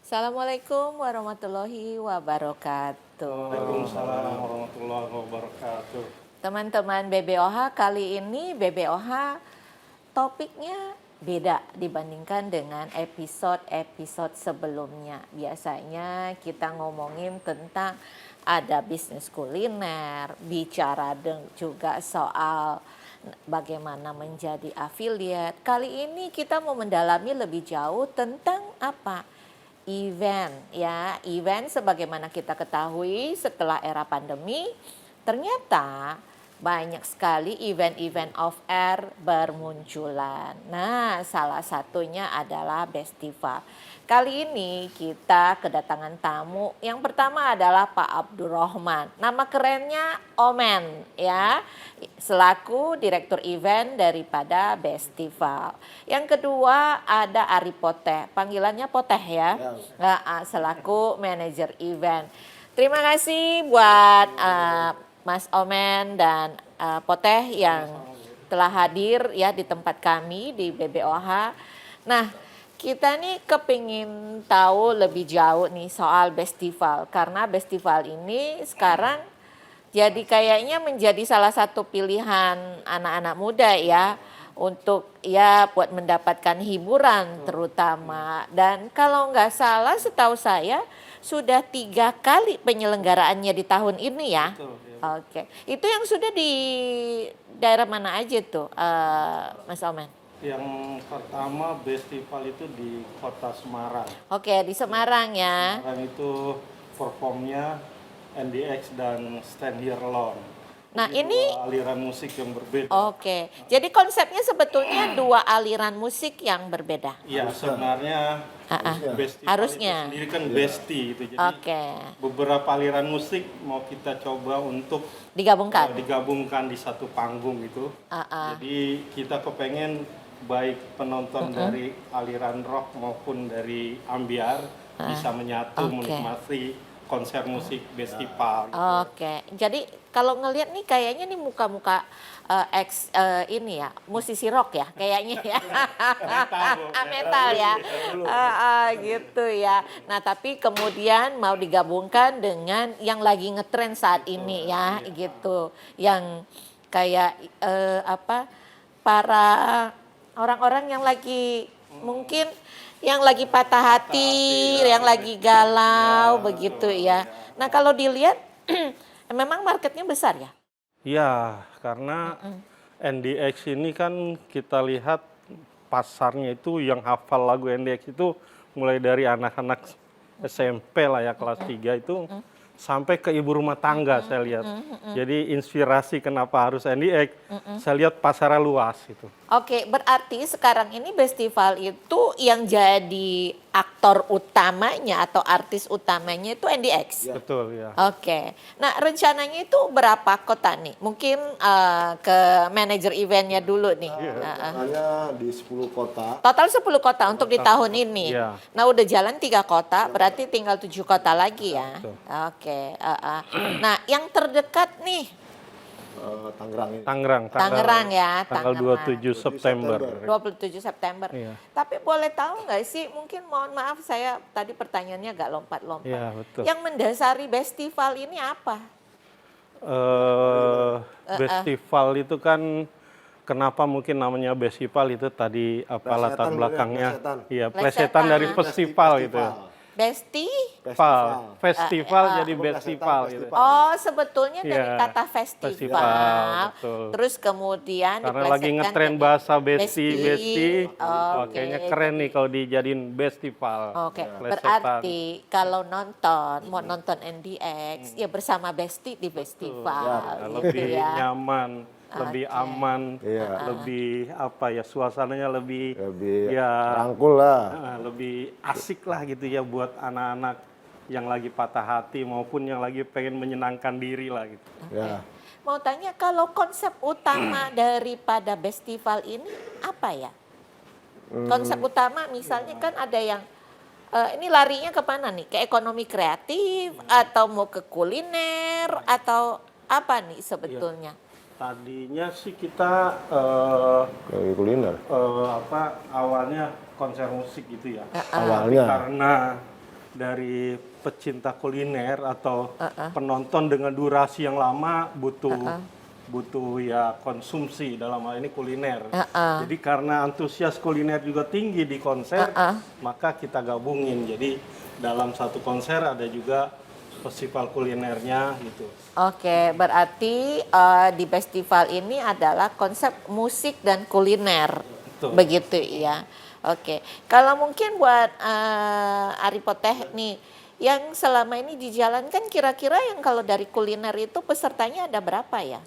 Assalamualaikum warahmatullahi wabarakatuh. Waalaikumsalam warahmatullahi wabarakatuh. Teman-teman BBOH, kali ini BBOH topiknya beda dibandingkan dengan episode-episode sebelumnya. Biasanya kita ngomongin tentang ada bisnis kuliner, bicara juga soal bagaimana menjadi affiliate. Kali ini kita mau mendalami lebih jauh tentang apa? Event ya, event sebagaimana kita ketahui setelah era pandemi ternyata banyak sekali event-event off-air bermunculan. Nah, salah satunya adalah Bestival. Kali ini kita kedatangan tamu. Yang pertama adalah Pak Abdurrahman. Nama kerennya Omen ya, selaku direktur event daripada Bestival. Yang kedua ada Ari Poteh, panggilannya Poteh ya, selaku manajer event. Terima kasih buat Mas Omen dan Poteh yang telah hadir ya di tempat kami di BBOH. Nah, kita nih kepingin tahu lebih jauh nih soal Bestival, karena Bestival ini sekarang jadi kayaknya menjadi salah satu pilihan anak-anak muda ya untuk ya buat mendapatkan hiburan terutama. Dan kalau nggak salah setahu saya sudah 3 kali penyelenggaraannya di tahun ini ya. Betul, ya. Oke, itu yang sudah di daerah mana aja tuh, Mas Omen? Yang pertama Bestival itu di Kota Semarang. Oke, di Semarang ya. Semarang itu performnya NDX dan Stand Here Alone. Nah, Jadi ini dua aliran musik yang berbeda. oke. Jadi konsepnya sebetulnya 2 aliran musik yang berbeda. Iya, sebenarnya Bestival Harusnya. itu sendiri kan Besti itu. Jadi Oke, beberapa aliran musik mau kita coba untuk digabungkan. digabungkan di satu panggung itu. Jadi kita kepengen baik penonton dari aliran rock maupun dari ambiar bisa menyatu Oke. menikmati konser musik Bestival. Gitu. Oke, jadi kalau ngelihat nih kayaknya nih muka-muka ini ya, musisi rock ya kayaknya ya. Metal ya. Gitu ya. Nah, tapi kemudian mau digabungkan dengan yang lagi ngetren saat ini ya gitu. Yang kayak para orang-orang yang lagi mungkin yang lagi patah hati, yang lagi galau begitu ya. Nah, kalau dilihat memang marketnya besar ya? Iya, karena NDX ini kan kita lihat pasarnya itu yang hafal lagu NDX itu mulai dari anak-anak SMP lah ya, kelas 3 itu sampai ke ibu rumah tangga saya lihat. Jadi inspirasi kenapa harus NDX, saya lihat pasarnya luas itu. Oke, berarti sekarang ini Bestival itu yang jadi aktor utamanya atau artis utamanya itu NDX? Betul ya. Oke, nah rencananya itu berapa kota nih? Mungkin ke manajer eventnya dulu nih. Hanya di 10 kota. Total 10 kota untuk di tahun ini. Iya. Nah, udah jalan 3 kota, berarti tinggal 7 kota lagi ya. Betul. Oke. Nah, yang terdekat nih Tangerang ini. Tangerang ya, Tanggal Tangerang. 27 September. 27 September. Iya. Tapi boleh tahu nggak sih, mungkin mohon maaf saya tadi pertanyaannya agak lompat-lompat. Iya, betul. Yang mendasari Bestival ini apa? Bestival itu kan kenapa mungkin namanya Bestival itu tadi apa Plesetan latar dulu ya, belakangnya? plesetan. Iya, Plesetan. plesetan dari festival itu. Besti? Festival jadi Bukan Bestival plesetan, gitu. festival. Oh, sebetulnya dari Iya, kata festival. festival, betul. Terus kemudian Karena lagi diplesetkan ngetren jadi bahasa Besti. Oh, Wah, kayaknya keren nih kalau dijadiin Bestival. Oke, Plesetan. berarti kalau mau nonton NDX ya bersama Besti di festival, Ya, gitu lebih ya. nyaman, lebih Oke. aman, Iya. lebih apa ya, suasananya lebih Lebih ya rangkul lah. lebih asik lah gitu ya buat anak-anak yang lagi patah hati maupun yang lagi pengen menyenangkan diri lah gitu. Ya. Mau tanya kalau konsep utama daripada Bestival ini apa ya? Konsep utama misalnya kan ada yang ini larinya ke mana nih? Ke ekonomi kreatif atau mau ke kuliner atau apa nih sebetulnya? Tadinya sih kita Kayak kuliner. awalnya konser musik gitu ya. Awalnya. Karena dari pecinta kuliner atau penonton dengan durasi yang lama butuh ya konsumsi dalam hal ini kuliner. Jadi karena antusias kuliner juga tinggi di konser, maka kita gabungin. Jadi dalam satu konser ada juga festival kulinernya gitu. Oke, berarti di festival ini adalah konsep musik dan kuliner. Betul. Begitu ya. Oke, kalau mungkin buat Aripoteh nih, yang selama ini dijalankan kira-kira yang kalau dari kuliner itu pesertanya ada berapa ya?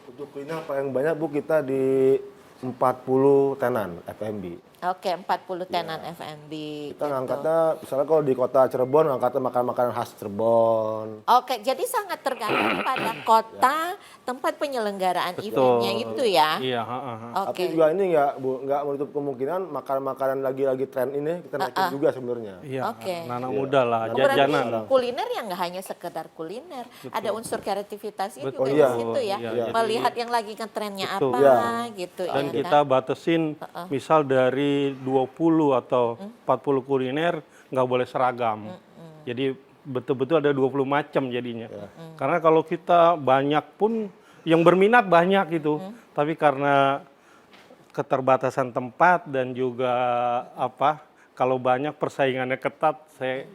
Untuk kuliner paling banyak Bu kita di 40 tenan FMB. Oke, 40 tenan FMB. Kita ngangkatnya, misalnya kalau di kota Cirebon, ngangkatnya makanan-makanan khas Cirebon. Oke, jadi sangat tergantung pada kota tempat penyelenggaraan eventnya itu ya. Iya. Tapi Oke. juga ini nggak menutup kemungkinan makanan-makanan lagi tren ini kita naikin juga sebenarnya. Iya, Oke. anak muda lah, Berarti jajanan. kuliner yang nggak hanya sekedar kuliner, ada unsur kreativitasnya Betul. juga Iya. di situ ya. Iya, Melihat yang lagi ngetrennya Betul. apa Iya. gitu Dan ya kita kan. batasin misal dari 20 atau 40 kuliner nggak boleh seragam. Jadi betul-betul ada 20 macam jadinya. Karena kalau kita banyak pun yang berminat banyak gitu. Tapi karena keterbatasan tempat dan juga kalau banyak persaingannya ketat,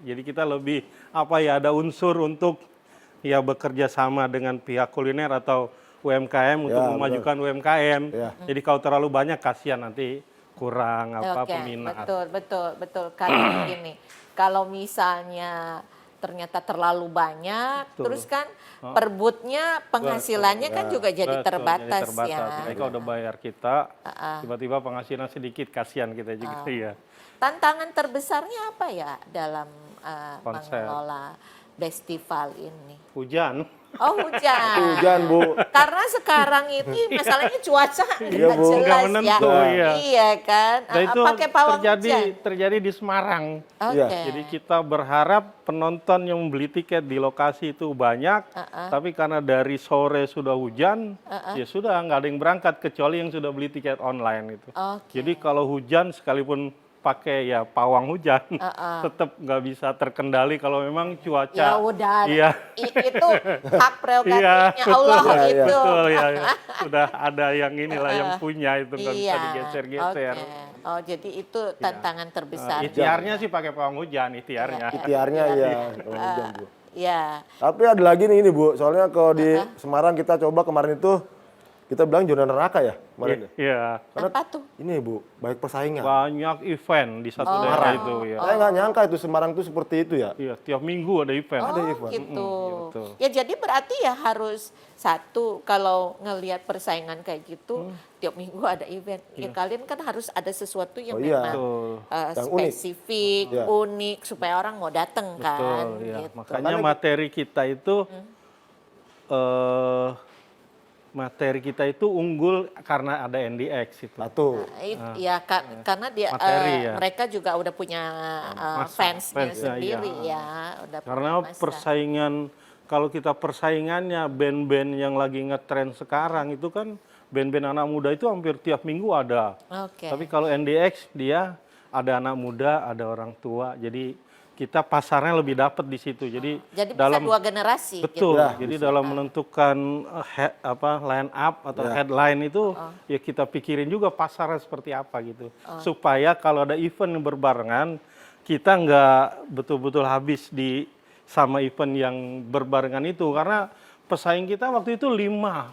jadi kita lebih ada unsur untuk ya bekerja sama dengan pihak kuliner atau UMKM untuk betul. memajukan UMKM. Ya. Jadi kalau terlalu banyak kasihan nanti kurang Oke, peminat. betul. Karena gini, kalau misalnya ternyata terlalu banyak, Betul. terus kan perbutnya penghasilannya kan juga jadi Betul, terbatas ya. Mereka udah bayar kita, tiba-tiba penghasilan sedikit, kasihan kita juga ya. Tantangan terbesarnya apa ya dalam Konser. mengelola festival ini? Hujan. Oh, hujan. Hujan Bu. Karena sekarang itu masalahnya cuaca Iya, nggak Bu. jelas Nggak ya. menentu, iya. Iya kan. Dan itu Pakai pawang hujan. terjadi di Semarang. Oke. Iya. Jadi kita berharap penonton yang beli tiket di lokasi itu banyak, tapi karena dari sore sudah hujan, ya sudah nggak ada yang berangkat kecuali yang sudah beli tiket online itu. Oke. Jadi kalau hujan sekalipun pakai ya pawang hujan, tetap nggak bisa terkendali kalau memang cuaca. Ya udah. Iya. Itu hak prerogatifnya Iya, Allah betul. itu. Betul ya. Sudah ada yang inilah yang punya itu nggak bisa Iya. digeser-geser. Oke. Oh, jadi itu tantangan terbesar. Ikhtiarnya sih pakai pawang hujan, ikhtiarnya. Ikhtiarnya ya. Hujan Bu. Ya. Tapi ada lagi nih ini Bu, soalnya kalau di Semarang kita coba kemarin itu kita bilang zona neraka ya kemarin. Iya. Apa tuh? Ini Bu, baik persaingan. Banyak event di satu daerah itu ya. Saya nggak nyangka itu Semarang itu seperti itu ya. Iya, tiap minggu ada event. Oh, event. gitu. betul. Ya jadi berarti ya harus satu kalau ngelihat persaingan kayak gitu tiap minggu ada event. Ya kalian kan harus ada sesuatu yang Oh, iya. memang Betul. Yang unik. spesifik, Iya. unik supaya orang mau datang kan. Betul, ya. Gitu. Makanya materi kita itu unggul karena ada NDX itu. Satu. Ya karena dia Materi, ya. mereka juga udah punya fansnya fansnya, sendiri iya. ya. Udah Karena punya massa. persaingan, kalau kita persaingannya band-band yang lagi ngetren sekarang itu kan band-band anak muda itu hampir tiap minggu ada. Oke. Tapi kalau NDX dia ada anak muda, ada orang tua. Jadi kita pasarnya lebih dapat di situ. Jadi bisa dua generasi. betul. Gitu. Ya, Jadi dalam menentukan line up atau headline itu ya kita pikirin juga pasarnya seperti apa gitu. Supaya kalau ada event yang berbarengan kita nggak betul-betul habis sama event yang berbarengan itu karena pesaing kita waktu itu lima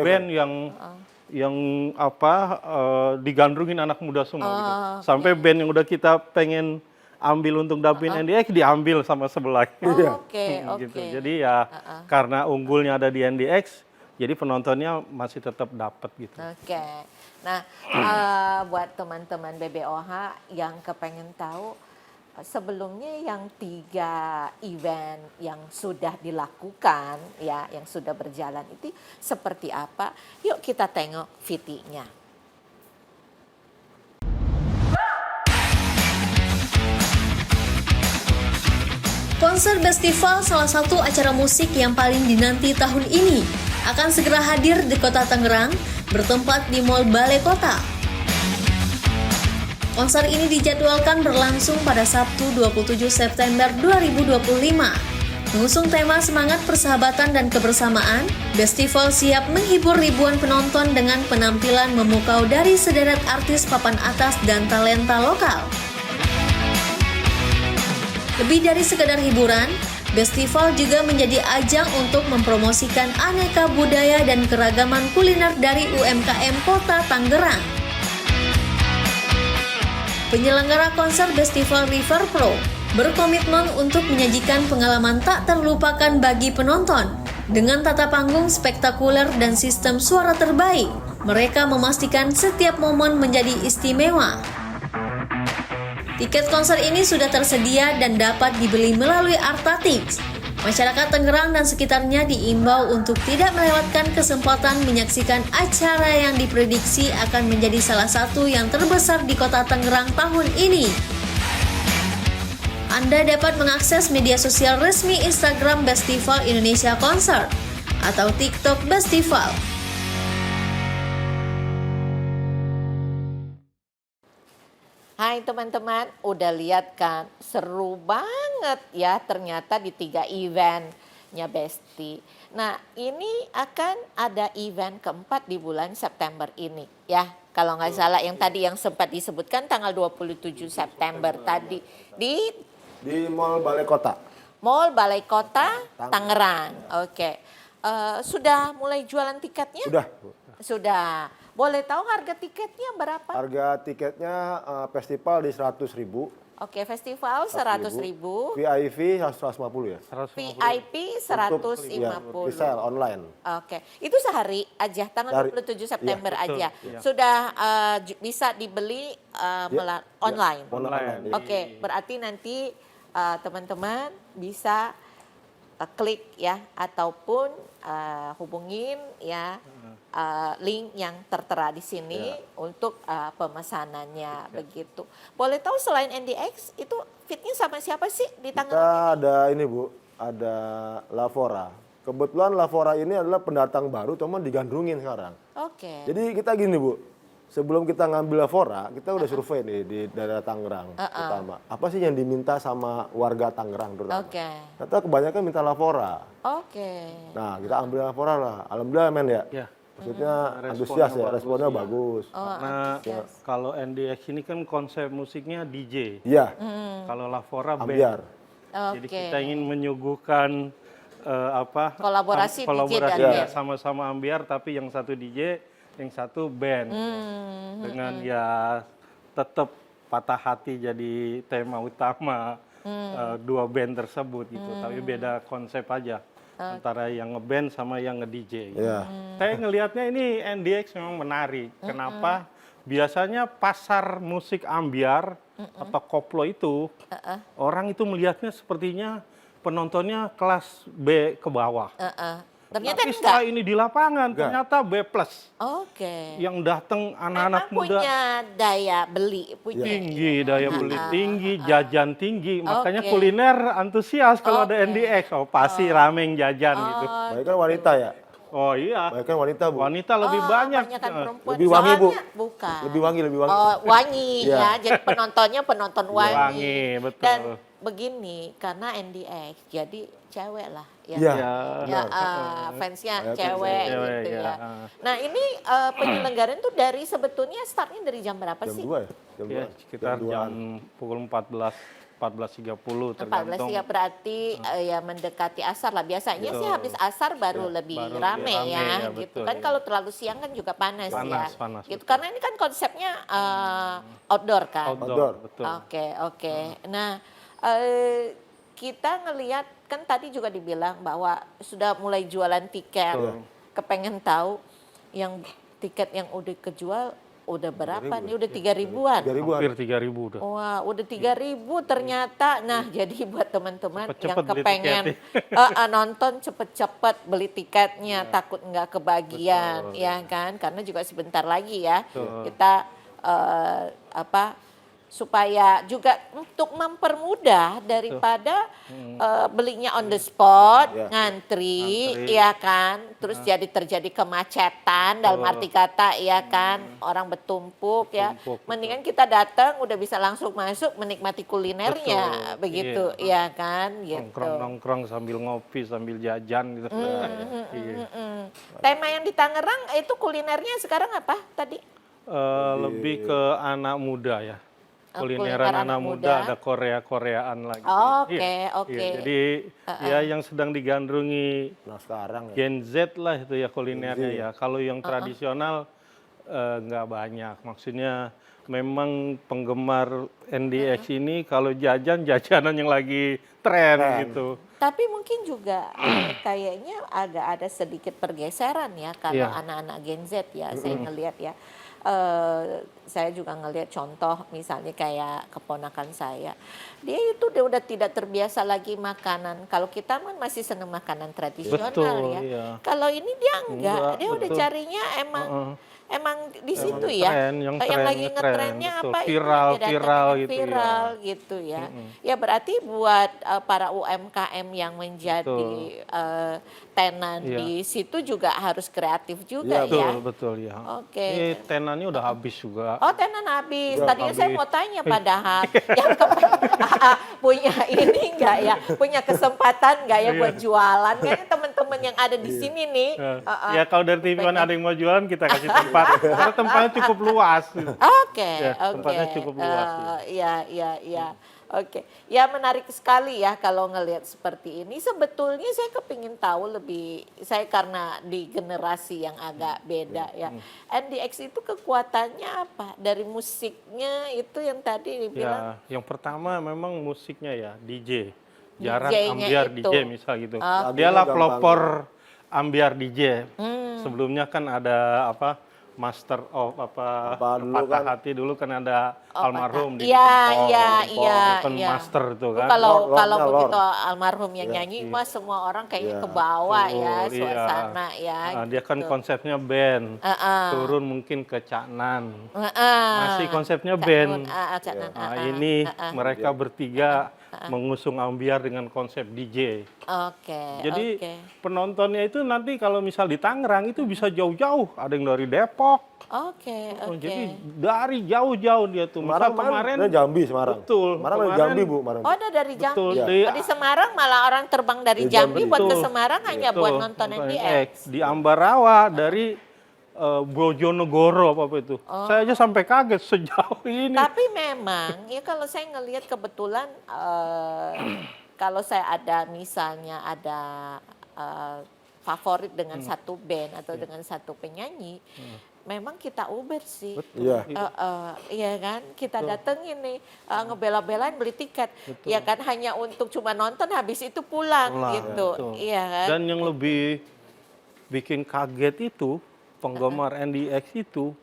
band yang digandrungin anak muda semua gitu. Sampai band yang udah kita pengen ambil untuk dapin NDX diambil sama sebelah. Oke. Gitu. Jadi ya karena unggulnya ada di NDX, jadi penontonnya masih tetap dapat gitu. Oke. Nah, buat teman-teman BBOH yang kepengen tahu sebelumnya yang 3 event yang sudah dilakukan ya, yang sudah berjalan itu seperti apa? Yuk kita tengok VT-nya. Konser Festival, salah satu acara musik yang paling dinanti tahun ini, akan segera hadir di Kota Tangerang, bertempat di Mall Balai Kota. Konser ini dijadwalkan berlangsung pada Sabtu 27 September 2025. Mengusung tema semangat persahabatan dan kebersamaan, Bestival siap menghibur ribuan penonton dengan penampilan memukau dari sederet artis papan atas dan talenta lokal. Lebih dari sekedar hiburan, Bestival juga menjadi ajang untuk mempromosikan aneka budaya dan keragaman kuliner dari UMKM Kota Tangerang. Penyelenggara konser Bestival River Pro berkomitmen untuk menyajikan pengalaman tak terlupakan bagi penonton. Dengan tata panggung spektakuler dan sistem suara terbaik, mereka memastikan setiap momen menjadi istimewa. Tiket konser ini sudah tersedia dan dapat dibeli melalui Artatix. Masyarakat Tangerang dan sekitarnya diimbau untuk tidak melewatkan kesempatan menyaksikan acara yang diprediksi akan menjadi salah satu yang terbesar di Kota Tangerang tahun ini. Anda dapat mengakses media sosial resmi Instagram Bestival Indonesia Concert atau TikTok Bestival. Hai teman-teman, udah lihat kan? Seru banget ya ternyata di 3 eventnya Besti. Nah ini akan ada event keempat di bulan September ini ya. Kalau nggak salah yang tadi yang sempat disebutkan tanggal 27 September tadi di Mall Balai Kota. Mall Balai Kota Tangerang. Oke. Sudah mulai jualan tiketnya? Sudah. Sudah. Boleh tahu harga tiketnya berapa? Harga tiketnya festival di 100.000. Oke, festival 100.000. VIP 150 ya. 150. VIP 150. Ya, bisa online. Oke, itu sehari aja tanggal 27 September betul, aja. iya. Sudah bisa dibeli online. Online. Oke, berarti nanti teman-teman bisa klik ya ataupun hubungin ya link yang tertera di sini untuk pemesanannya begitu. Boleh tahu selain NDX itu fitnya sama siapa sih di Tangerang? Kita ada ini Bu, ada Lavora. Kebetulan Lavora ini adalah pendatang baru, cuman digandrungin sekarang. Oke. Jadi kita gini Bu, sebelum kita ngambil Lavora, kita udah survei nih di daerah Tangerang utama. Apa sih yang diminta sama warga Tangerang terutama? Oke. Ternyata kebanyakan minta Lavora. Oke. Nah kita ambil Lavora lah. Alhamdulillah men ya. Ya. Maksudnya Responnya antusias ya, bagus, responnya ya. bagus. Karena kalau NDX ini kan konsep musiknya DJ. Iya, Kalau Lavora band. ambiar. Jadi kita ingin menyuguhkan Kolaborasi DJ dan ya, band. sama-sama ambiar tapi yang satu DJ, yang satu band. Dengan ya tetap patah hati jadi tema utama dua band tersebut gitu. Tapi beda konsep aja. Antara yang ngeband sama yang nge-DJ. Gitu. Iya. Saya ngelihatnya ini NDX memang menarik. Kenapa? Biasanya pasar musik ambiar atau koplo itu orang itu melihatnya sepertinya penontonnya kelas B ke bawah. Ternyata Tapi enggak. setelah ini di lapangan ternyata B+. Oke. Yang datang anak-anak Memang muda punya daya beli, punya tinggi, daya beli tinggi, jajan tinggi. Makanya Oke. kuliner antusias kalau ada NDX. Oh pasti rame yang jajan gitu. Baik kan wanita ya? Oh iya. Baik kan wanita Bu? Wanita lebih banyak. Banyakan perempuan. Lebih wangi, Bu. Soalnya bukan. Lebih wangi. Oh, wangi Iya. ya. Jadi penontonnya penonton wangi. Wangi, betul. Dan begini, karena NDX jadi cewek lah ya. Iya. Ya, fansnya cewek cewek, gitu ya. ya. Nah, ini penyelenggaraan tuh dari sebetulnya startnya dari jam berapa Jam sih? 2 ya? Jam Ya, 2. sekitar jam pukul 14.30 tergantung. 14.30 berarti ya mendekati asar lah. Biasanya sih Betul. habis asar baru lebih baru rame rame, ya, ya, gitu betul, kan. ya. Kalau terlalu siang kan juga panas ya. Panas, Gitu. betul. Karena ini kan konsepnya outdoor kan. Outdoor. Betul. Oke. Nah, kita ngelihat kan tadi juga dibilang bahwa sudah mulai jualan tiket. Kepengen tahu yang tiket yang udah kejual udah berapa nih? Udah 3.000-an. 3.000-an. Hampir 3.000 udah. Wah, udah 3.000 ternyata. Nah, jadi buat teman-teman yang Cepet-cepet beli kepengen nonton cepet-cepet beli tiketnya, takut nggak kebagian, ya kan? Karena juga sebentar lagi ya Betul. kita supaya juga untuk mempermudah daripada belinya on the spot, Ya. ngantri, Ngantri. ya kan, terus terjadi kemacetan dalam arti kata, ya kan, orang bertumpuk ya. Bertumpuk, Mendingan kita datang udah bisa langsung masuk menikmati kulinernya, Betul, begitu, ya kan, gitu. Nongkrong-nongkrong sambil ngopi, sambil jajan gitu. Iya. Tema yang di Tangerang itu kulinernya sekarang apa tadi? Lebih ke anak muda ya. Kuliner Kulineran anak anak muda, muda. ada Korea-Koreaan lagi. Oke, Iya, oke. iya. Jadi ya yang sedang digandrungi Nah sekarang ya. Gen Z lah itu ya kulinernya Gen Z. ya. Kalau yang tradisional nggak banyak. Maksudnya memang penggemar NDX ini kalau jajanan yang lagi tren gitu. Tapi mungkin juga kayaknya agak ada sedikit pergeseran ya kalau Iya. anak-anak Gen Z ya, saya ngelihat ya. Saya juga ngelihat contoh misalnya kayak keponakan saya. Dia itu udah tidak terbiasa lagi makanan. Kalau kita kan masih seneng makanan tradisional Betul, ya. iya. Kalau ini dia enggak, Enggak, dia udah betul. carinya emang di situ Emang ya. tren, yang tren, lagi ngetren, ngetrennya betul. apa itu Viral, dia datengin viral gitu ya. viral gitu ya. Ya berarti buat para UMKM yang menjadi tenan Iya. di situ juga harus kreatif juga Iya, ya. Betul, betul ya. Oke. Ini tenannya udah habis juga. Oh tenan habis. Udah Tadinya saya habis. mau tanya padahal yang punya ini enggak ya, punya kesempatan enggak ya buat jualan? Kayaknya teman-teman yang ada di sini nih. Ya kalau dari TV One ada yang mau jualan kita kasih tempat. Karena tempatnya cukup luas. Oke, Ya, oke. tempatnya cukup luas, Iya, iya, iya. Oke, ya menarik sekali ya kalau ngelihat seperti ini. Sebetulnya saya kepingin tahu lebih, saya karena di generasi yang agak beda ya. NDX itu kekuatannya apa? Dari musiknya itu yang tadi dibilang. Ya, yang pertama memang musiknya ya DJ. Jarang DJ-nya ambiar itu. DJ misal gitu. Ah. Dialah Gampang. pelopor ambiar DJ. Sebelumnya kan ada apa? Master of apa Dulu Patah kan? Hati dulu kan ada almarhum di Iya, Depok. iya, Depok, iya, kan iya. master itu Oh, kan. kalau Lord-nya, kalau Lord. begitu almarhum yang nyanyi mah semua orang kayaknya Iya. ke bawah ya Betul, suasana iya. ya. Nah, dia kan gitu. konsepnya band. Turun mungkin ke Caknan. Masih konsepnya band. Nah, ini mereka bertiga mengusung ambiar dengan konsep DJ. Oke. Jadi oke. penontonnya itu nanti kalau misal di Tangerang itu bisa jauh-jauh. Ada yang dari Depok. Oke, Oh, oke. jadi dari jauh-jauh dia tuh. Misal kemarin. Jambi Semarang. Betul, Semarang dari kemarin- Jambi Bu. Kemarin. Oh, ada dari Jambi. Betul, Iya. di- Oh, di Semarang malah orang terbang dari Dari Jambi Jambi. buat ke Betul. Semarang hanya Betul, buat nonton NDX. Di Ambarawa dari Bojonegoro apa itu. Saya aja sampai kaget sejauh ini. Tapi memang ya kalau saya ngelihat kebetulan kalau saya ada misalnya ada favorit dengan satu band atau dengan satu penyanyi, memang kita Uber sih. Iya. Iya kan, kita datengin nih ngebela-belain beli tiket, ya kan hanya untuk cuma nonton habis itu pulang Pulang, gitu, betul. iya kan. Dan yang lebih bikin kaget itu penggemar NDX itu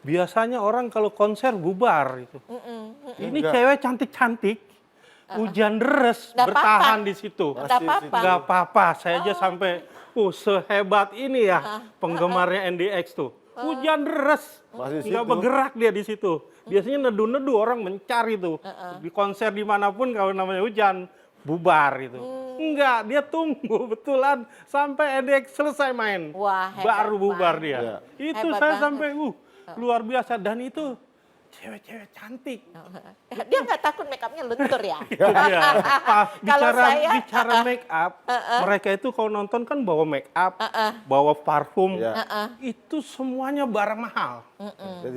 biasanya orang kalau konser bubar itu. Ini Enggak. cewek cantik-cantik, hujan deres Nggak bertahan apa-apa. di situ. Nggak apa-apa. Nggak apa-apa. Saya aja sampai, sehebat ini ya penggemarnya NDX tuh. Hujan deres, Masih nggak situ. bergerak dia di situ. Biasanya nedu-nedu orang mencari tuh. Di konser dimanapun kalau namanya hujan, bubar itu. Enggak, dia tunggu betulan sampai NDX selesai main. Wah, hebat baru bubar banget. dia. Iya. Itu Hebat saya banget. sampai luar biasa, dan itu cewek-cewek cantik. Dia nggak takut make upnya luntur ya? Iya. Kalau bicara make up, mereka itu kalau nonton kan bawa make up, bawa parfum, Iya. itu semuanya barang mahal.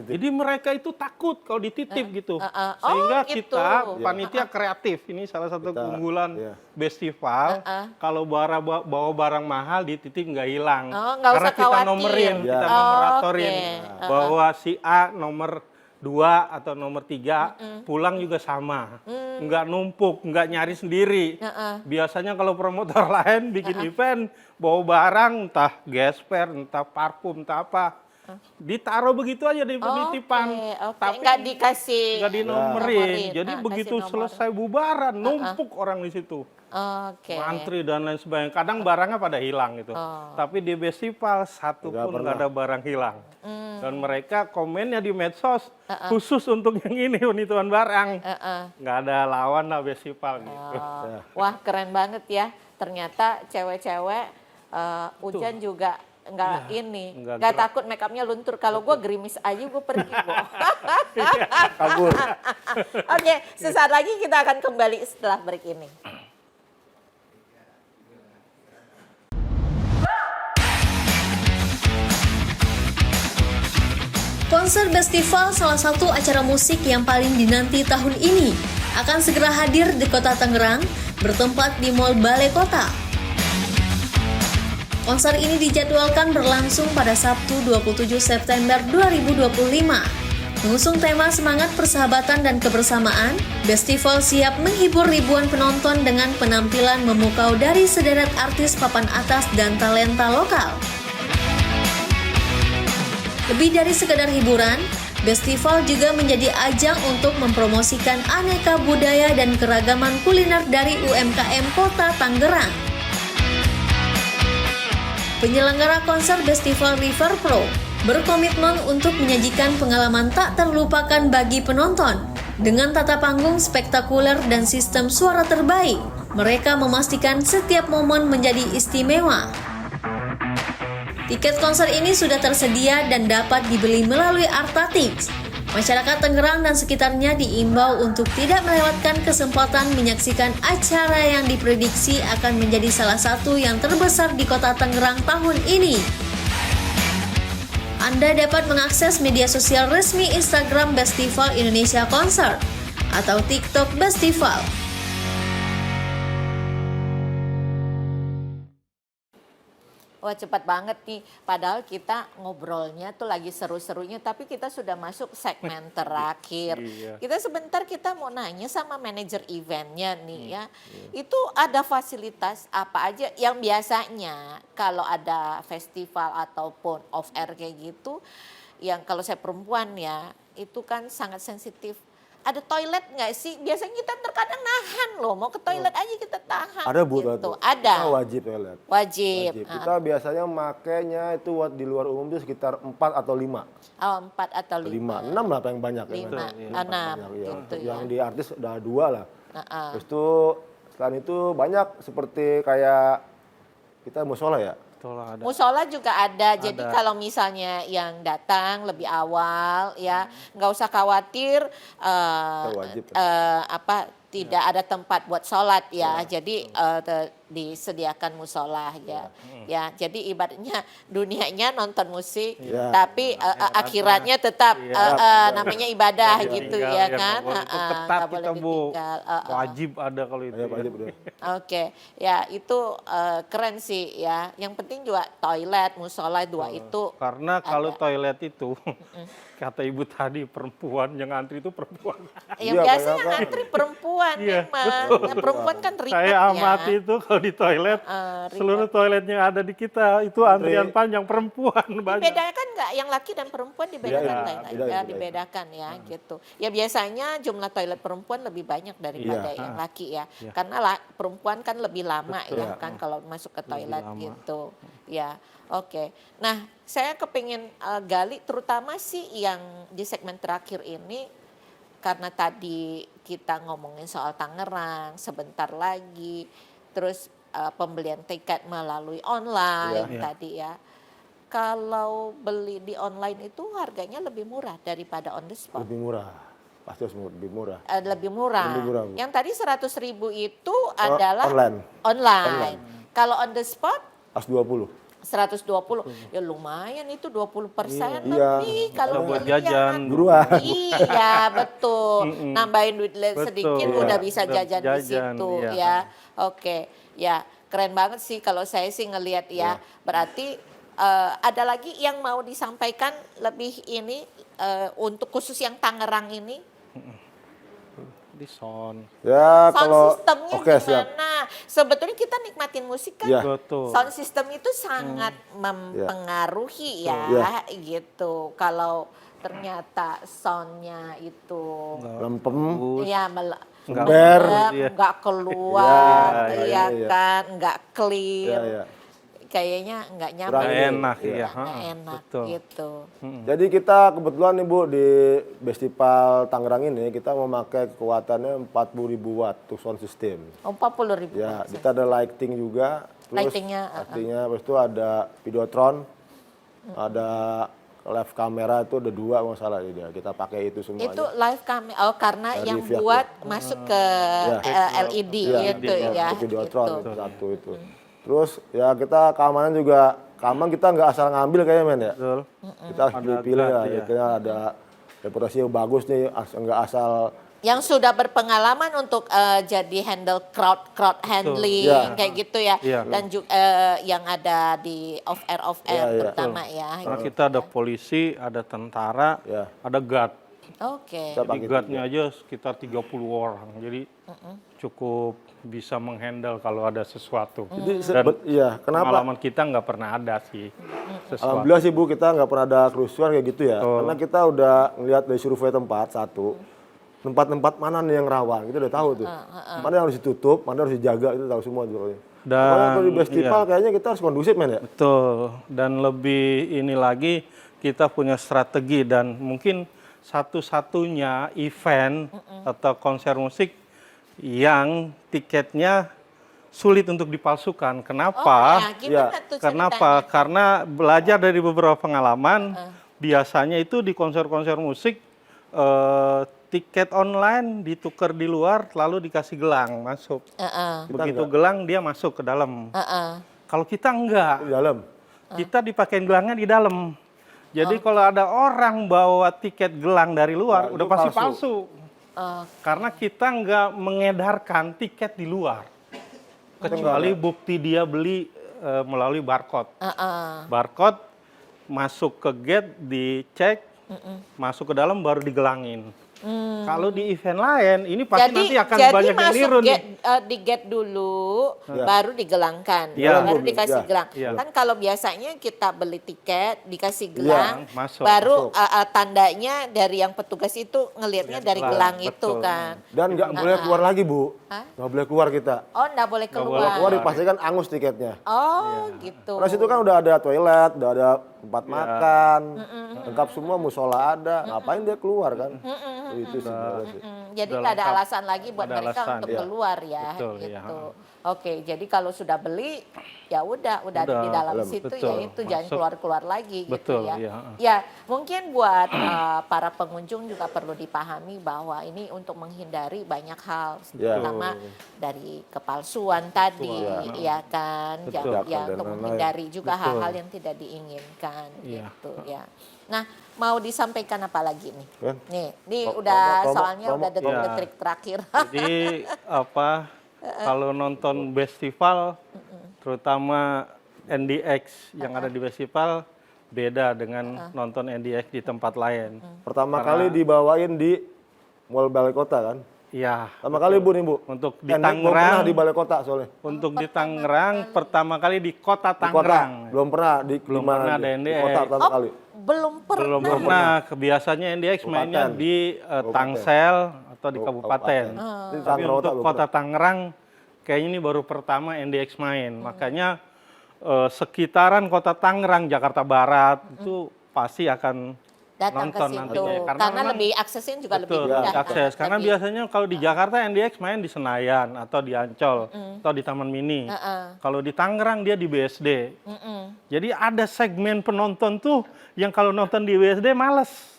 Jadi mereka itu takut kalau dititip gitu. Sehingga Oh, gitu. kita panitia kreatif, ini salah satu Kita, keunggulan iya. festival. Kalau bawa barang mahal dititip nggak hilang. Oh, nggak Karena usah kita khawatir. nomerin, Iya. kita Oh, nomeratorin oke. bahwa si A nomor 2 atau nomor 3 pulang juga sama, nggak numpuk, nggak nyari sendiri. Biasanya kalau promotor lain bikin event bawa barang entah gesper, entah parfum, entah apa, ditaruh begitu aja di penitipan, Oke. tapi Nggak dikasih nggak dinomerin. Jadi Nah, begitu kasih nomor. selesai bubaran, numpuk orang di situ. Oke. Antri dan lain sebagainya. Kadang barangnya pada hilang gitu. Tapi di festival satu Nggak pun pernah. nggak ada barang hilang. Dan mereka komennya di medsos khusus untuk yang ini penitipan barang. Nggak ada lawan lah festival gitu. Wah, keren banget ya. Ternyata cewek-cewek hujan juga nggak nggak nggak gerak. takut make upnya luntur. Kalau gue gerimis aja gue pergi, Bu. Kabur. Oke, sesaat lagi kita akan kembali setelah break ini. Konser Bestival, salah satu acara musik yang paling dinanti tahun ini, akan segera hadir di Kota Tangerang, bertempat di Mall Balai Kota. Konser ini dijadwalkan berlangsung pada Sabtu 27 September 2025. Mengusung tema semangat persahabatan dan kebersamaan, Bestival siap menghibur ribuan penonton dengan penampilan memukau dari sederet artis papan atas dan talenta lokal. Lebih dari sekedar hiburan, Bestival juga menjadi ajang untuk mempromosikan aneka budaya dan keragaman kuliner dari UMKM Kota Tangerang. Penyelenggara konser Bestival River Pro berkomitmen untuk menyajikan pengalaman tak terlupakan bagi penonton. Dengan tata panggung spektakuler dan sistem suara terbaik, mereka memastikan setiap momen menjadi istimewa. Tiket konser ini sudah tersedia dan dapat dibeli melalui Artatix. Masyarakat Tangerang dan sekitarnya diimbau untuk tidak melewatkan kesempatan menyaksikan acara yang diprediksi akan menjadi salah satu yang terbesar di Kota Tangerang tahun ini. Anda dapat mengakses media sosial resmi Instagram Bestival Indonesia Concert atau TikTok Bestival. Wah, cepat banget nih. Padahal kita ngobrolnya tuh lagi seru-serunya, tapi kita sudah masuk segmen terakhir. Iya. Kita mau nanya sama manajer eventnya nih ya. Itu ada fasilitas apa aja yang biasanya kalau ada festival ataupun off air kayak gitu, yang kalau saya perempuan ya, itu kan sangat sensitif. Ada toilet nggak sih? Biasanya kita terkadang nahan loh, mau ke toilet aja kita tahan. Ada Bu, gitu. toilet. Ada. Kita wajib toilet. Wajib. Kita biasanya makainya itu di luar umum itu sekitar 4 atau 5. Oh, 4 atau 5. 6 lah paling banyak. 5, ya. 6 Banyak, ya. gitu ya. Yang di artis udah 2 lah. Heeh. Terus itu selain itu banyak seperti kayak kita musola ya. Itulah ada. Musola juga ada. Jadi kalau misalnya yang datang lebih awal ya, nggak usah khawatir wajib. tidak ada tempat buat sholat ya. Jadi disediakan musola ya. Ya, jadi ibaratnya dunianya nonton musik, Ya. tapi akhiratnya tetap namanya ibadah Nggak gitu ditinggal, ya nggak kan. boleh. Itu ketat Nggak boleh kita Bu. ditinggal. Wajib ada kalau itu. Ya, ya. wajib udah. Oke, ya itu keren sih ya. Yang penting juga toilet, musola dua itu. Karena kalau ada. toilet itu, kata ibu tadi, perempuan yang antri itu perempuan. Yang Iya, biasanya banyak kan. ngantri perempuan Iya, memang. Nah, perempuan kan ribet Saya ya. amati itu kalau di toilet, ribet. seluruh toiletnya ada di kita, itu antrian panjang perempuan banyak. Dibedakan nggak yang laki dan perempuan dibedakan Iya, toilet? beda, Ya, beda. dibedakan ya gitu. Ya biasanya jumlah toilet perempuan lebih banyak daripada Iya. yang laki ya. Iya. Karena perempuan kan lebih lama Betul. ya kan kalau masuk ke toilet lama. gitu. Ya, oke. Nah, saya kepingin gali terutama sih yang di segmen terakhir ini, karena tadi kita ngomongin soal Tangerang sebentar lagi, terus pembelian tiket melalui online Iya. tadi ya. Kalau beli di online itu harganya lebih murah daripada on the spot. Lebih murah. Pasti harus lebih murah. Lebih murah. Lebih murah, Bu. Yang tadi 100.000 itu adalah online. Online. Kalau on the spot Pas 20. 120, ya lumayan itu 20% Iya. lebih kalau Buat beli yang jajan. Buruan. Iya betul, nambahin duit Betul, sedikit iya. udah bisa Udah jajan di jajan, situ iya. ya. Oke, ya keren banget sih kalau saya sih ngelihat ya. Berarti ada lagi yang mau disampaikan lebih ini untuk khusus yang Tangerang ini? Di sound. Ya Sound kalau sistemnya oke siap. gimana? Nah, sebetulnya kita nikmatin musik kan, Iya. Betul. sound system itu sangat mempengaruhi ya, gitu. Kalau ternyata soundnya itu Lempem. ya Nggak ber, nggak keluar, Iya, ya iya. kan, nggak clear, Iya, iya. kayaknya nggak Kurang nyaman, Nggak enak, Iya. iya. nggak enak Betul. gitu. Jadi kita kebetulan nih Bu di Festival Tangerang ini kita memakai kekuatannya 40.000 watt untuk sound system. 40.000. Ya, kita ada lighting juga. Lightingnya, Habis itu ada Videotron, ada live kamera itu ada 2 kalau nggak salah ya. Kita pakai itu semuanya. Itu live kami, karena Dari yang Viat, buat masuk ke LED Iya, itu ya. untuk Videotron gitu. itu satu itu. Terus ya kita keamanan juga, keamanan kita nggak asal ngambil kayaknya men ya. Betul. Kita harus pilih-pilih ya, kayaknya ada reputasi yang bagus nih, nggak asal. Yang sudah berpengalaman untuk jadi handle crowd handling Iya. kayak gitu ya. Iya. Dan juga yang ada di off air Iya, iya. terutama ya. Karena gitu. kita ada polisi, ada tentara, Ya. ada guard. Oke. Kita Jadi pakai guardnya aja sekitar 30 orang. Jadi cukup bisa menghandle kalau ada sesuatu. Jadi Dan iya, kenapa? pengalaman kita nggak pernah ada sih sesuatu. Alhamdulillah sih Bu, kita nggak pernah ada kerusuhan kayak gitu ya. Karena kita udah ngelihat dari survei tempat tempat-tempat mana nih yang rawan, kita udah tahu tuh. Mana yang harus ditutup, mana yang harus dijaga, itu tahu semua tuh. Dan Kalau di festival kayaknya kita harus kondusif men ya. Betul. Dan lebih ini lagi kita punya strategi dan mungkin satu-satunya event atau konser musik yang tiketnya sulit untuk dipalsukan. Kenapa? Ya, gimana tuh Kenapa? ceritanya? Karena belajar dari beberapa pengalaman, biasanya itu di konser-konser musik tiket online ditukar di luar lalu dikasih gelang masuk. Begitu gelang dia masuk ke dalam. Kalau kita enggak, Di dalam. kita dipakein gelangnya di dalam. Jadi kalau ada orang bawa tiket gelang dari luar, Nah, udah itu pasti palsu. palsu. Karena kita nggak mengedarkan tiket di luar. Kecuali bukti dia beli melalui barcode. Barcode masuk ke gate, dicek, masuk ke dalam baru digelangin. Kalau di event lain, ini pasti nanti akan banyak yang niru nih. Di gate dulu, baru digelangkan, Iya. baru dikasih Iya. gelang. Iya. Kan kalau biasanya kita beli tiket, dikasih gelang, masuk. baru tandanya dari yang petugas itu ngelihatnya dari gelang itu betul. kan. Dan nggak boleh keluar lagi Bu. Hah? Nggak boleh keluar kita. Oh, nggak boleh boleh keluar. Keluar dipastikan angus tiketnya. Oh, gitu. Karena situ kan udah ada toilet, udah ada tempat makan, lengkap semua, musola ada. Ngapain dia keluar kan? Itu sebenarnya sih. Jadi Udah nggak ada lengkap. alasan lagi buat Ada mereka alasan, untuk iya. keluar ya, Betul, iya. gitu. Oke, jadi kalau sudah beli, ya udah ada di dalam dalam. situ, Betul, ya itu jangan masuk. keluar-keluar lagi Betul, gitu ya. iya. Ya, mungkin buat para pengunjung juga perlu dipahami bahwa ini untuk menghindari banyak hal, Ya. terutama dari kepalsuan tadi, ya kan, Betul. ya Dan untuk lain-lain. menghindari juga Betul. hal-hal yang tidak diinginkan, Iya. gitu ya. Nah, mau disampaikan apa lagi nih? Kan? Nih Promo, udah promo, soalnya promo. udah detik-detik Iya. terakhir. Jadi kalau nonton festival, terutama NDX yang ada di festival, beda dengan nonton NDX di tempat lain. Pertama kali dibawain di Mall Balai Kota kan? Iya. Pertama kali Bu nih Bu. Untuk di Belum pernah Tangerang, di Balai Kota soalnya. untuk di Tangerang pertama kali di kota Di kota. Tangerang. Belum pernah di Belum mana pernah aja. ada Di NDX. kota pertama kali. Belum pernah. Belum pernah. Kebiasaanya NDX mainnya Kabupaten. di Tangsel atau di kabupaten. Ini Tapi Tangerang untuk belum kota Tangerang, kayaknya ini baru pertama NDX main. Makanya sekitaran kota Tangerang, Jakarta Barat itu pasti akan Datang ke nonton situ. nantinya. Karena memang- lebih aksesnya juga lebih Betul, mudah. akses. kan? Karena Lebih- biasanya kalau di Jakarta NDX main di Senayan atau di Ancol atau di Taman Mini. Kalau di Tangerang dia di BSD. Jadi ada segmen penonton tuh yang kalau nonton di BSD males.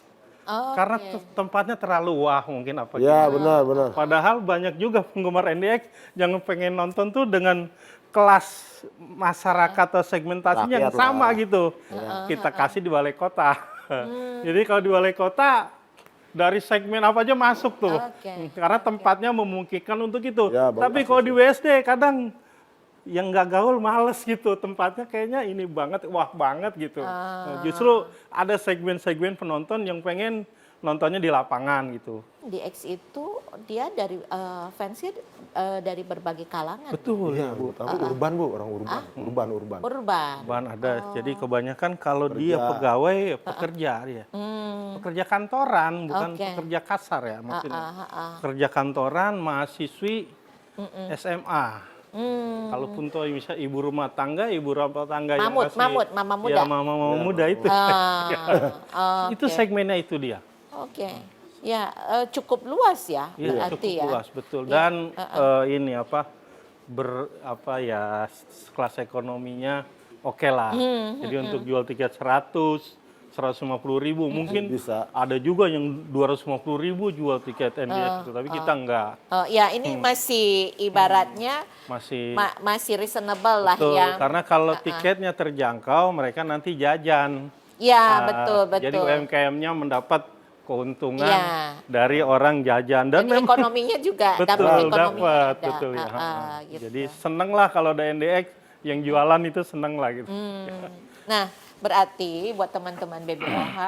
Oh, Karena tempatnya terlalu wah mungkin apa gitu. Ya benar benar. Padahal banyak juga penggemar NDX yang pengen nonton tuh dengan kelas masyarakat atau segmentasinya yang Rakyat sama lah. gitu. Kita kasih di balai kota. Jadi kalau di balai kota dari segmen apa aja masuk tuh. Oke. Karena tempatnya memungkinkan untuk itu. Ya, baru Tapi kalau di WSD kadang yang nggak gaul males gitu. Tempatnya kayaknya ini banget, wah banget gitu. Nah, justru ada segmen-segmen penonton yang pengen nontonnya di lapangan gitu. NDX itu dia dari fansnya dari berbagai kalangan. Betul Iya, Bu. Tapi urban, Bu, orang urban. Urban. Urban. Bahan ada. Jadi kebanyakan kalau dia Pekerja. pegawai, pekerja dia. Pekerja kantoran, bukan Oke. pekerja kasar ya maksudnya. Ah. Pekerja kantoran, mahasiswi, SMA. Kalaupun tuh bisa ibu rumah tangga yang Mamut, masih mama muda. ya mama muda itu. Itu Oke. segmennya itu dia. Oke. Ya, cukup luas ya Iya, berarti cukup ya. luas betul. Ya, Dan ini kelas ekonominya oke lah. Jadi untuk jual tiket 150.000 mungkin Bisa. ada juga yang 250.000 jual tiket NDX itu, tapi kita enggak. Ya ini masih ibaratnya Masih masih reasonable lah betul. ya. Karena kalau tiketnya terjangkau, mereka nanti jajan. Ya, Nah, betul. Jadi UMKM-nya mendapat keuntungan Iya. dari orang jajan dan Jadi ekonominya juga betul dampak ekonominya dapat ada. betul ya. Gitu. Jadi seneng lah kalau ada NDX yang jualan itu seneng lah gitu. Nah, berarti buat teman-teman BBOH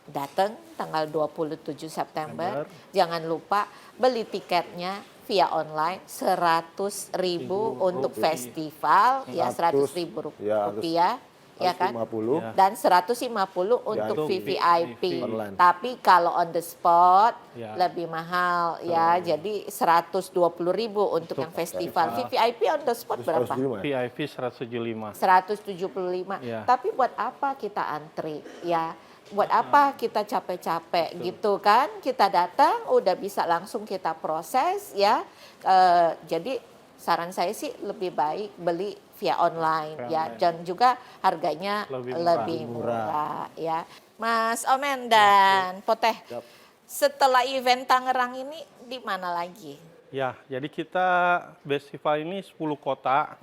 datang tanggal 27 September, jangan lupa beli tiketnya via online 100.000 untuk festival ya 100.000 rupiah ya kan 50. Ya. dan 150 untuk untuk VVIP. online. Tapi kalau on the spot Ya. lebih mahal ya. Jadi 120.000 untuk yang festival. VVIP on the spot berapa? 175 ya? VIP 175. 175. Ya. Tapi buat apa kita antri ya? Buat apa kita capek-capek gitu kan? Kita datang udah bisa langsung kita proses ya. Jadi saran saya sih lebih baik beli via online ya, dan juga harganya lebih murah ya. Mas Omen dan Poteh, setelah event Tangerang ini di mana lagi? Ya, jadi kita festival ini 10 kota.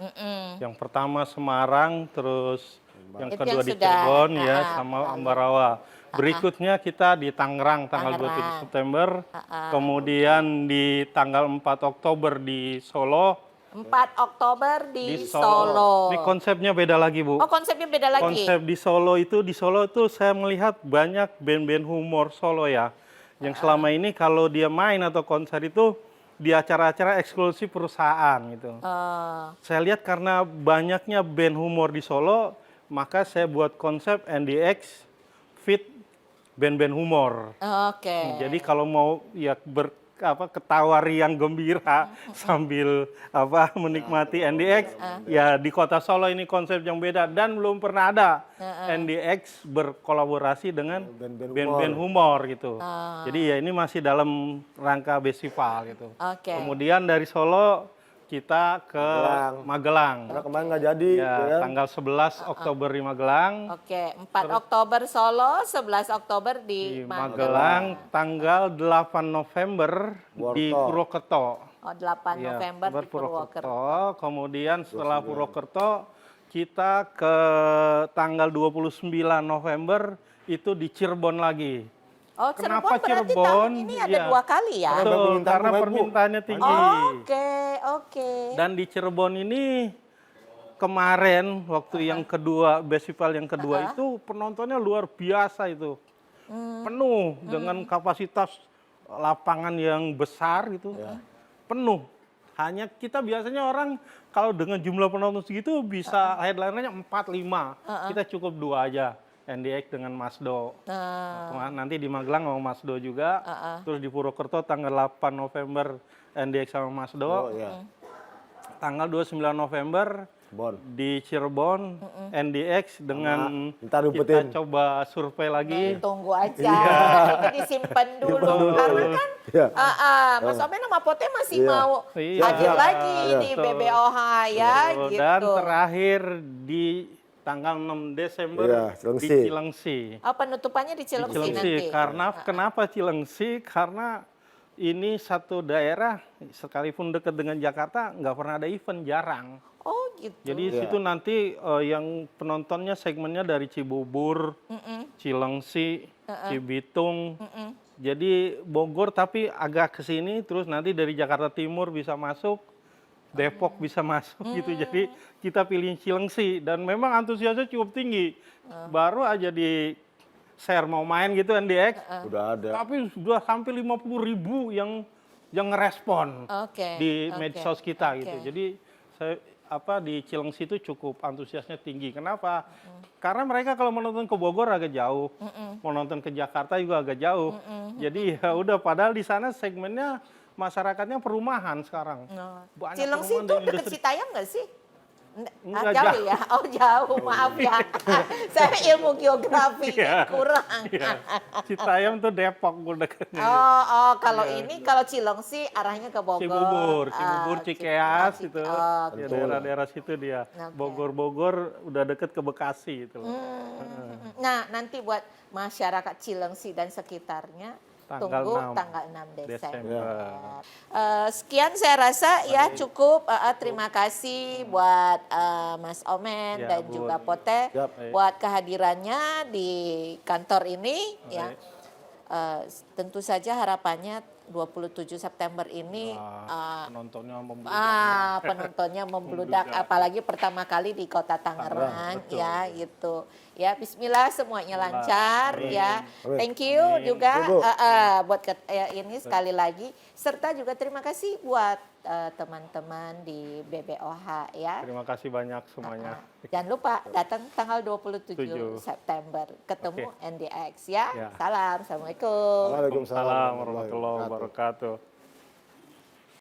Yang pertama Semarang, terus yang Itu kedua yang di sudah, Cirebon ya, sama lalu. Ambarawa. Berikutnya kita di Tangerang tanggal 27 September, kemudian di tanggal 4 Oktober di Solo. 4 Oktober di Solo. Ini konsepnya beda lagi, Bu. Oh, konsepnya beda lagi. Konsep di Solo itu saya melihat banyak band-band humor Solo ya. Yang selama ini kalau dia main atau konser itu di acara-acara eksklusif perusahaan gitu. Saya lihat karena banyaknya band humor di Solo, maka saya buat konsep NDX fit band-band humor. Oke. Jadi kalau mau ya ketawa riang gembira sambil menikmati NDX ya di kota Solo ini konsep yang beda dan belum pernah ada NDX berkolaborasi dengan band-band humor gitu. Jadi ya ini masih dalam rangka festival gitu. Oke. Kemudian dari Solo kita ke Magelang. Karena kemarin nggak jadi. Ya, kan? tanggal 11 Oktober di Magelang. Oke, 4 Oktober Solo, 11 Oktober Di di Magelang, tanggal 8 November di Purwokerto. Oh, 8 Ya, November di Purwokerto. Kemudian setelah Purwokerto kita ke tanggal 29 November itu di Cirebon lagi. Oh, Kenapa berarti Cirebon? tahun ini ada Ya. 2 kali ya? Karena Betul, permintaan karena pemain, Bu. permintaannya tinggi. Oke. Dan di Cirebon ini kemarin waktu yang kedua, festival yang kedua itu penontonnya luar biasa itu. Penuh dengan kapasitas lapangan yang besar gitu. Penuh. Hanya kita biasanya orang kalau dengan jumlah penonton segitu bisa headliner-nya 4-5. Kita cukup 2 aja. NDX dengan Masdo. Nanti di Magelang sama Masdo juga. Terus di Purwokerto tanggal 8 November NDX sama Masdo. Oh, ya. Tanggal 29 November Bon. di Cirebon NDX dengan ntar kita diumpetin. coba survei lagi. Tunggu aja, itu disimpan dulu. Karena kan Iya. Mas Omen sama Pote masih Iya. mau Iya. hadir lagi Iya. di BBOH ya Betul. gitu. Dan terakhir di tanggal 6 Desember Iya, di Cilengsi. Cilengsi. Penutupannya di Cilengsi Cilengsi. nanti. Karena kenapa Cilengsi? Karena ini satu daerah sekalipun dekat dengan Jakarta nggak pernah ada event, jarang. Oh gitu. Jadi situ nanti yang penontonnya segmennya dari Cibubur, Cilengsi, Cibitung. Jadi Bogor tapi agak ke sini, terus nanti dari Jakarta Timur bisa masuk, Depok bisa masuk gitu. Jadi kita pilih Cilengsi dan memang antusiasnya cukup tinggi. Baru aja di share mau main gitu NDX, Udah ada. tapi sudah sampai 50.000 yang ngerespon Oke. di oke, medsos kita oke. gitu. Jadi saya di Cilengsi itu cukup antusiasnya tinggi. Kenapa? Karena mereka kalau menonton ke Bogor agak jauh, mau nonton ke Jakarta juga agak jauh. Jadi ya udah, padahal di sana segmennya masyarakatnya perumahan sekarang. Oh. Banyak Cilengsi perumahan itu dan deket industri. Citayam nggak sih? Nggak, jauh jauh. ya? Oh jauh, maaf ya. Saya ilmu geografi Iya. kurang. Iya. Citayam tuh Depok dekatnya. Kalau ini kalau Cilengsi arahnya ke Bogor. Cibubur, Cikeas gitu. Oh, Ya, daerah-daerah situ dia. Oke. Bogor udah deket ke Bekasi gitu loh. Nah, nanti buat masyarakat Cilengsi dan sekitarnya Tanggal tunggu 6 tanggal 6 Desember. Desember. Sekian saya rasa ya cukup. Terima kasih buat Mas Omen Ya, dan Bu. juga Pote Siap. buat kehadirannya di kantor ini ya. Tentu saja harapannya 27 September ini Penontonnya membludak. penontonnya membludak apalagi pertama kali di Kota Tangerang betul. ya gitu. Ya bismillah semuanya lancar Amin. ya. Amin. Thank you Amin. juga Tunggu. buat ini sekali lagi serta juga terima kasih buat teman-teman di BBOH ya. Terima kasih banyak semuanya. Jangan lupa datang tanggal 27 7. September ketemu Oke. NDX ya. Ya. Salam. Assalamualaikum. Waalaikumsalam Waalaikumsalam warahmatullahi wabarakatuh.